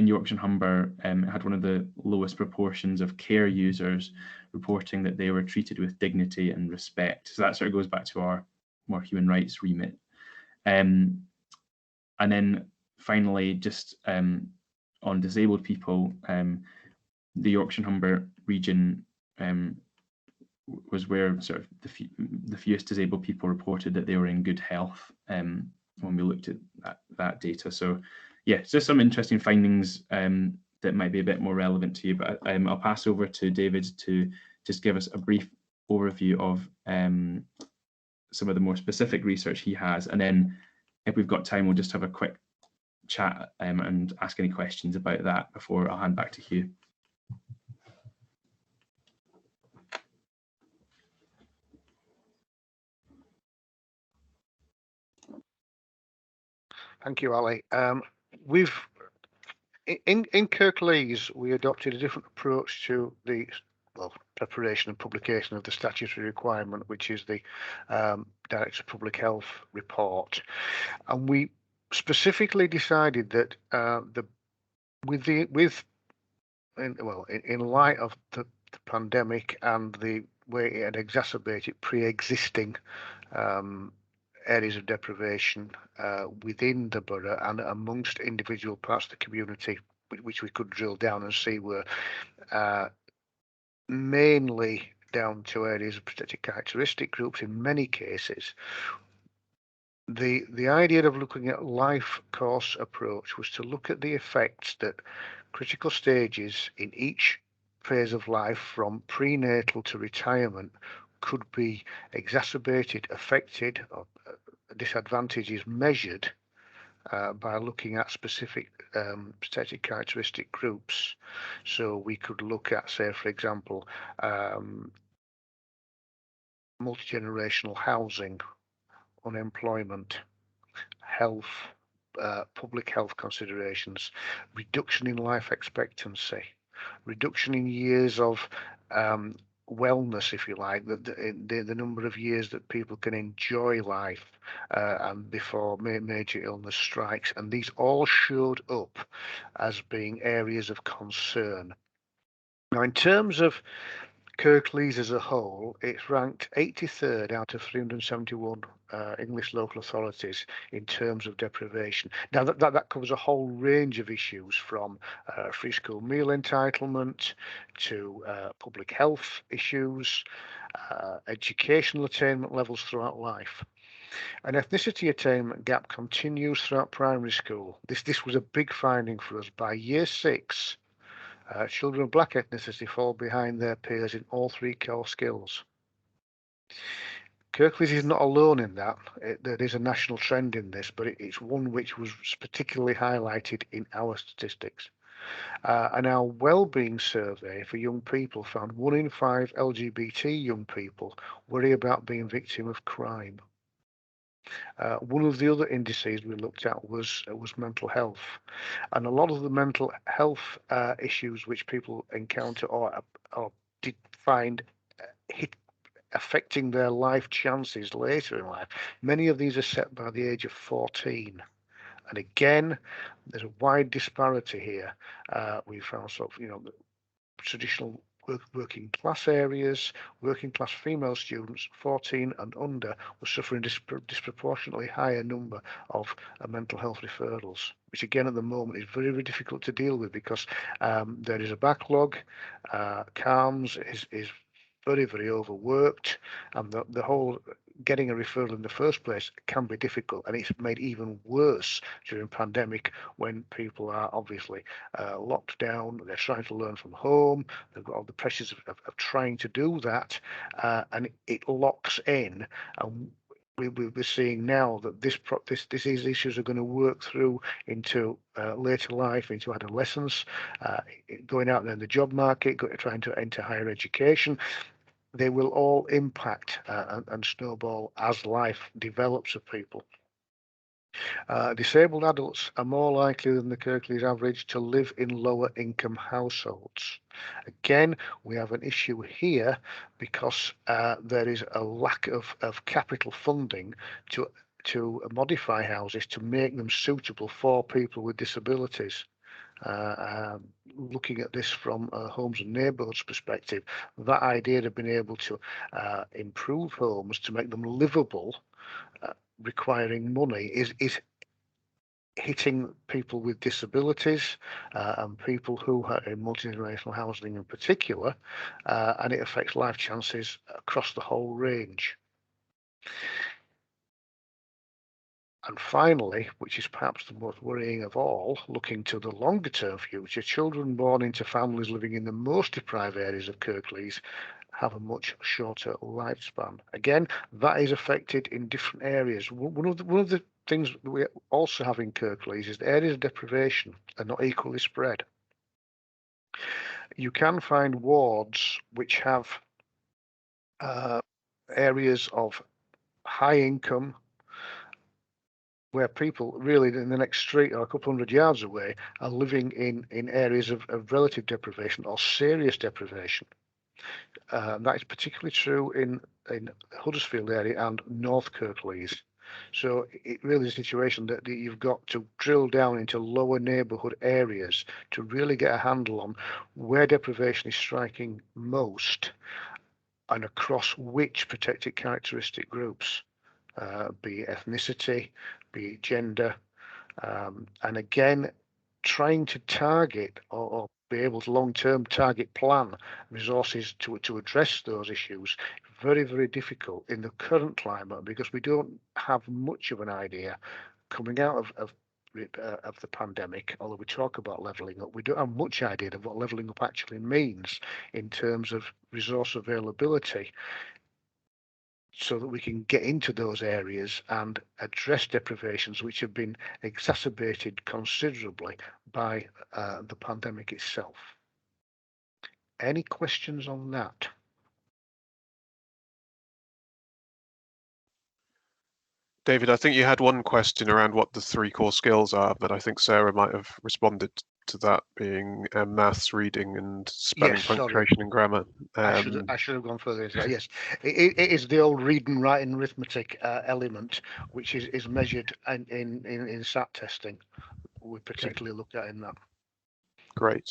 Speaker 3: Yorkshire and Humber, it had one of the lowest proportions of care users reporting that they were treated with dignity and respect. So that sort of goes back to our more human rights remit. And then finally, just on disabled people, the Yorkshire and Humber region was where sort of the fewest disabled people reported that they were in good health when we looked at that data. So yeah, just some interesting findings that might be a bit more relevant to you, but I'll pass over to David to just give us a brief overview of some of the more specific research he has, and then if we've got time, we'll just have a quick chat and ask any questions about that before I'll hand back to Hugh.
Speaker 1: Thank you, Ali. We've in Kirklees, we adopted a different approach to the preparation and publication of the statutory requirement, which is the Director of Public Health report, and we specifically decided that in light of the pandemic and the way it had exacerbated pre-existing areas of deprivation within the borough and amongst individual parts of the community, which we could drill down and see were mainly down to areas of protected characteristic groups in many cases. The idea of looking at life course approach was to look at the effects that critical stages in each phase of life, from prenatal to retirement, could be exacerbated, affected, or disadvantages measured by looking at specific protected characteristic groups. So we could look at, say, for example, multi-generational housing, unemployment, health, public health considerations, reduction in life expectancy, reduction in years of wellness, if you like, the number of years that people can enjoy life and before major illness strikes, and these all showed up as being areas of concern. Now, in terms of Kirklees as a whole, it's ranked 83rd out of 371 English local authorities in terms of deprivation. Now, that covers a whole range of issues, from free school meal entitlement to public health issues, educational attainment levels throughout life. An ethnicity attainment gap continues throughout primary school. This was a big finding for us. By year 6, children of black ethnicity fall behind their peers in all 3 core skills. Kirklees is not alone in that. There is a national trend in this, but it's one which was particularly highlighted in our statistics. And our well-being survey for young people found 1 in 5 LGBT young people worry about being victim of crime. One of the other indices we looked at was mental health, and a lot of the mental health issues which people encounter or did find affecting their life chances later in life, many of these are set by the age of 14. And again, there's a wide disparity here. We found sort of, traditional working class areas, working class female students 14 and under were suffering disproportionately higher number of mental health referrals, which again at the moment is very, very difficult to deal with, because there is a backlog. CARMS is very, very overworked, and the whole getting a referral in the first place can be difficult, and it's made even worse during pandemic, when people are obviously locked down. They're trying to learn from home. They've got all the pressures of trying to do that, and it locks in. And we're seeing now that these issues are going to work through into later life, into adolescence, going out there in the job market, trying to enter higher education. They will all impact and snowball as life develops of people. Disabled adults are more likely than the Kirklees average to live in lower income households. Again, we have an issue here because there is a lack of capital funding to modify houses to make them suitable for people with disabilities. Looking at this from a homes and neighbourhoods perspective, that idea of being able to improve homes to make them livable, requiring money, is hitting people with disabilities and people who are in multi-generational housing in particular, and it affects life chances across the whole range. And finally, which is perhaps the most worrying of all, looking to the longer term future, children born into families living in the most deprived areas of Kirklees have a much shorter lifespan. Again, that is affected in different areas. One of the things that we also have in Kirklees is the areas of deprivation are not equally spread. You can find wards which have areas of high income, where people really in the next street or a couple hundred yards away are living in areas of relative deprivation or serious deprivation. That is particularly true in Huddersfield area and North Kirklees. So it really is a situation that you've got to drill down into lower neighbourhood areas to really get a handle on where deprivation is striking most and across which protected characteristic groups. Be it ethnicity, be it gender, and again, trying to target or be able to long-term target plan resources to address those issues, very, very difficult in the current climate because we don't have much of an idea coming out of the pandemic. Although we talk about levelling up, we don't have much idea of what levelling up actually means in terms of resource availability, so that we can get into those areas and address deprivations which have been exacerbated considerably by the pandemic itself. Any questions on that?
Speaker 4: David, I think you had one question around what the 3 core skills are, but I think Sarah might have responded to that, being maths, reading, and spelling,
Speaker 1: Yes,
Speaker 4: punctuation, and grammar.
Speaker 1: I should have gone further into that. Yes, it is the old reading, writing, arithmetic element, which is measured in SAT testing. We particularly look at in that.
Speaker 4: Great.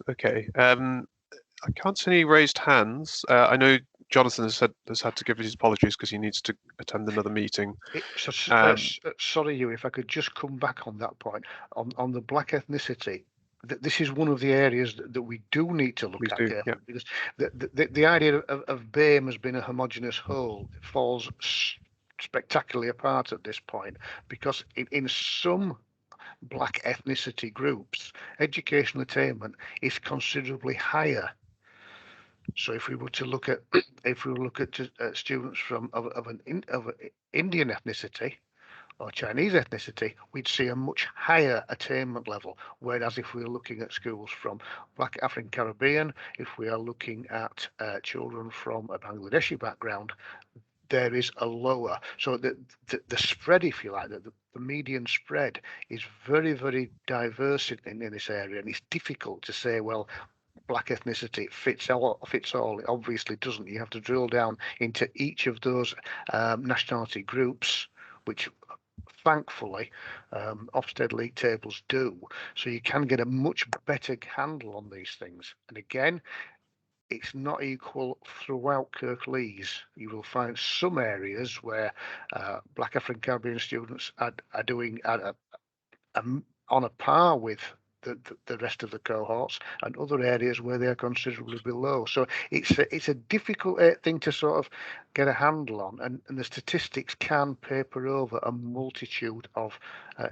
Speaker 4: Okay. I can't see any raised hands. I know Jonathan has had to give his apologies because he needs to attend another meeting.
Speaker 1: Sorry, you. If I could just come back on that point on the black ethnicity. This is one of the areas that we do need to look at carefully, because the idea of BAME as being a homogenous whole falls spectacularly apart at this point, because in some black ethnicity groups, educational attainment is considerably higher. So if we were to look at students of an Indian ethnicity or Chinese ethnicity, we'd see a much higher attainment level. Whereas if we're looking at schools from Black African Caribbean, if we are looking at children from a Bangladeshi background, there is a lower. So the spread, if you like, the median spread is very, very diverse in this area, and it's difficult to say, well, black ethnicity fits all. It obviously doesn't. You have to drill down into each of those nationality groups, which thankfully Ofsted league tables do, so you can get a much better handle on these things. And again, it's not equal throughout Kirklees. You will find some areas where Black African Caribbean students are doing on a par with the rest of the cohorts, and other areas where they are considerably below. So it's a difficult thing to sort of get a handle on, and the statistics can paper over a multitude of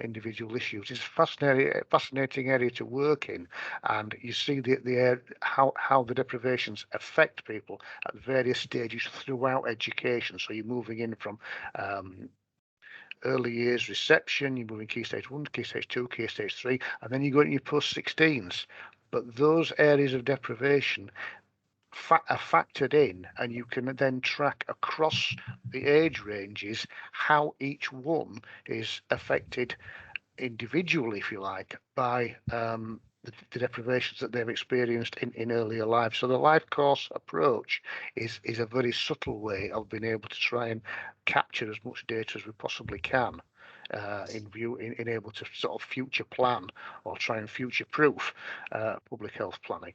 Speaker 1: individual issues. It's a fascinating area to work in, and you see how the deprivations affect people at various stages throughout education. So you're moving in from early years reception, you're moving key stage 1, key stage 2, key stage 3, and then you go into your post-16s. But those areas of deprivation are factored in, and you can then track across the age ranges how each one is affected individually, if you like, by the deprivations that they've experienced in earlier life. So the life course approach is a very subtle way of being able to try and capture as much data as we possibly can, in able to sort of future plan or try and future proof public health planning.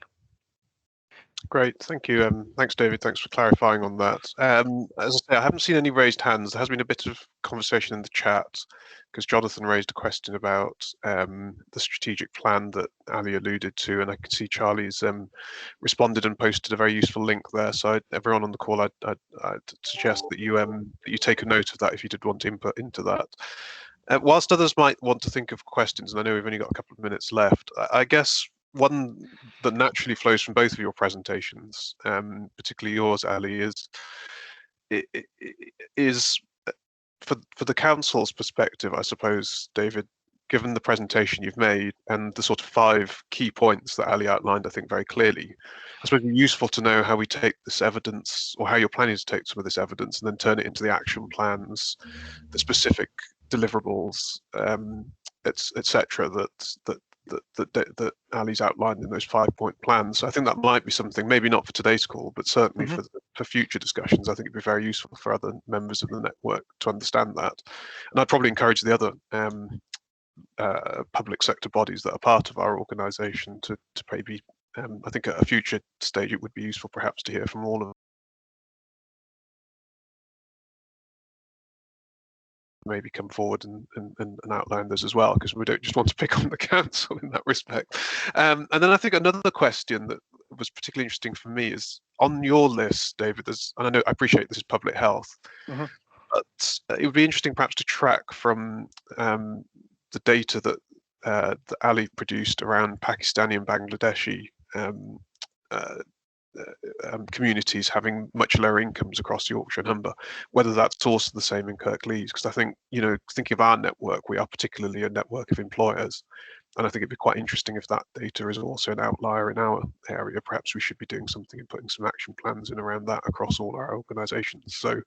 Speaker 4: Great, thank you. Thanks, David. Thanks for clarifying on that. As I say, I haven't seen any raised hands. There has been a bit of conversation in the chat because Jonathan raised a question about the strategic plan that Ali alluded to, and I can see Charlie's responded and posted a very useful link there. So everyone on the call, I'd suggest that you take a note of that if you did want input into that. Whilst others might want to think of questions, and I know we've only got a couple of minutes left, I guess one that naturally flows from both of your presentations, particularly yours, Ali, is for the council's perspective, I suppose, David, given the presentation you've made and the sort of 5 key points that Ali outlined, I think very clearly, I suppose it'd be useful to know how we take this evidence, or how you're planning to take some of this evidence and then turn it into the action plans, the specific deliverables, etc. that Ali's outlined in those 5-point plans. I think that might be something, maybe not for today's call, but certainly for future discussions. I think it'd be very useful for other members of the network to understand that. And I'd probably encourage the other public sector bodies that are part of our organisation to maybe, I think at a future stage it would be useful perhaps to hear from all of them. Maybe come forward and outline this as well, because we don't just want to pick on the council in that respect. And then I think another question that was particularly interesting for me is on your list, David, and I appreciate this is public health, but it would be interesting perhaps to track from the data that Ali produced around Pakistani and Bangladeshi communities having much lower incomes across Yorkshire and Humber, whether that's also the same in Kirklees, because I think, thinking of our network, we are particularly a network of employers, and I think it'd be quite interesting if that data is also an outlier in our area. Perhaps we should be doing something and putting some action plans in around that across all our organisations. So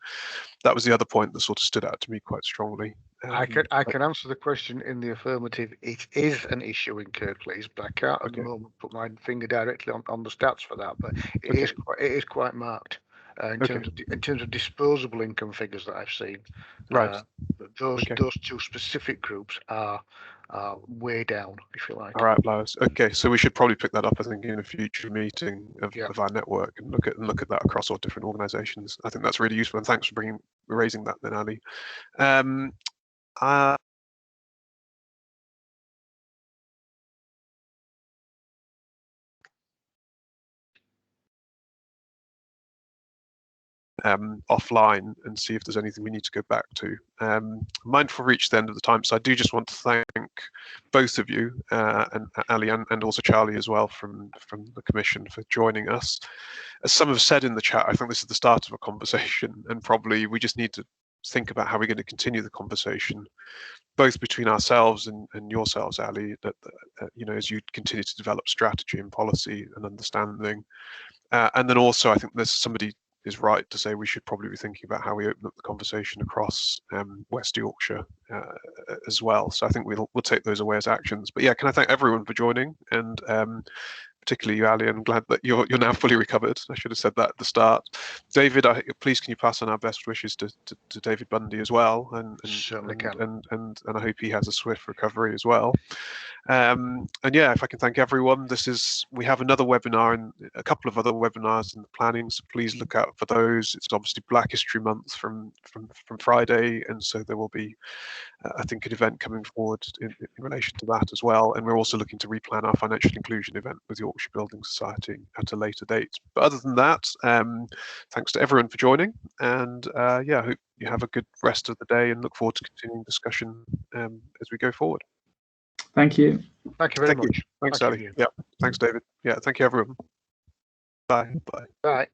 Speaker 4: that was the other point that sort of stood out to me quite strongly.
Speaker 1: I can answer the question in the affirmative. It is an issue in Kirklees, but I can't at the moment put my finger directly on the stats for that. But it is quite marked in terms of disposable income figures that I've seen.
Speaker 4: Right.
Speaker 1: Those 2 specific groups are way down, if you like.
Speaker 4: All right, Lars. Okay, so we should probably pick that up, I think, in a future meeting of our network and look at that across all different organisations. I think that's really useful, and thanks for raising that, then, Ali. Offline and see if there's anything we need to go back to. Mindful we've reached the end of the time, so I do just want to thank both of you, and Ali and also Charlie as well from the Commission, for joining us. As some have said in the chat, I think this is the start of a conversation, and probably we just need to think about how we're going to continue the conversation, both between ourselves and yourselves, Ali, that as you continue to develop strategy and policy and understanding, and then also I think there's somebody is right to say we should probably be thinking about how we open up the conversation across West Yorkshire as well. So I think we'll take those away as actions. But yeah, can I thank everyone for joining, and particularly you, Ali. I'm glad that you're now fully recovered. I should have said that at the start. David, please can you pass on our best wishes to David Bundy as well, and
Speaker 1: certainly can.
Speaker 4: And I hope he has a swift recovery as well. And yeah, if I can thank everyone. We have another webinar and a couple of other webinars in the planning, so please look out for those. It's obviously Black History Month from Friday, and so there will be I think an event coming forward in relation to that as well. And we're also looking to replan our financial inclusion event with Yorkshire Building Society at a later date. But other than that, thanks to everyone for joining, and yeah, I hope you have a good rest of the day and look forward to continuing discussion as we go forward.
Speaker 3: Thank you.
Speaker 1: Thank you very much.
Speaker 4: Thanks, Ali. Yeah, thanks, David. Yeah, thank you, everyone. Bye. Bye.
Speaker 1: Bye.